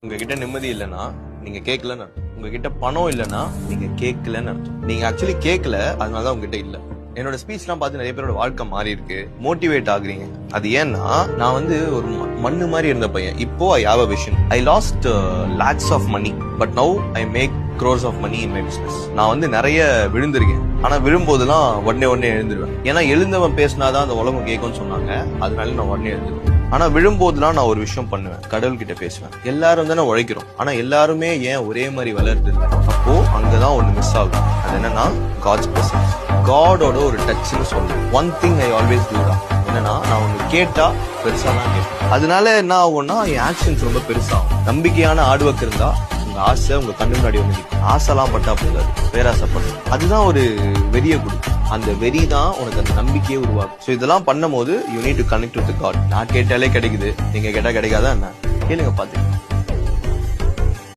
உங்ககிட்ட நிம்மதி இல்லைன்னா நீங்க கேட்கலன்னு அர்த்தம். உங்ககிட்ட பணம் இல்லைன்னா நீங்க கேட்கலன்னு அர்த்தம். நீங்க ஆக்சுவலி கேட்கல, அதனாலதான் உங்ககிட்ட இல்ல. என்னோட ஸ்பீச்லாம் பார்த்து நிறைய பேரோட வாழ்க்கை மாறி இருக்கு, மோட்டிவேட் ஆகுறீங்க. அது ஏன்னா நான் ஒரு மண்ணு மாதிரி இருந்த பையன். இப்போ I have a vision. I lost lakhs of money, but now I make crores of money in my business. நான் நிறைய விழுந்திருக்கேன், ஆனா விழும்போதெல்லாம் உடனே எழுந்துருவேன். ஏன்னா எழுந்தவன் பேசினாதான் அந்த உலகம் கேட்கும்னு சொன்னாங்க, அதனால நான் உடனே எழுந்துருவேன். ஆனா விழும்போதுலாம் நான் ஒரு விஷயம் பண்ணுவேன், கடவுள் கிட்ட பேசுவேன். எல்லாரும் தானே உழைக்கிறோம், ஆனா எல்லாருமே ஏன் ஒரே மாதிரி வளருது இல்லை? அப்போ அங்கதான் ஒண்ணு மிஸ் ஆகும். அது என்னன்னா காட்ஸ் பிரசன்ஸ், காடோட ஒரு டச்னு சொல்லுவேன். One thing I always do தான் என்னன்னா, நான் ஒண்ணு கேட்டா பெருசா தான் கேட்பேன். அதனால என்ன ஆகும்னா என் ஆக்ஷன்ஸ் ரொம்ப பெருசாகும். நம்பிக்கையான ஆர்ட் இருந்தா உங்க ஆசை உங்க கண்ணு முன்னாடி வந்து ஆசைலாம் பட்டா போதாது, பேராசைப்படும். அதுதான் ஒரு வெறிய கொடுக்கும். அந்த வெறி தான் உனக்கு அந்த நம்பிக்கையே உருவாக்கும். ஸோ இதெல்லாம் பண்ணும் போது you need to connect with God. நான் கேட்டாலே கிடைக்குது, நீங்க கேட்டா கிடைக்காதா என்ன? கேளுங்க பாத்து.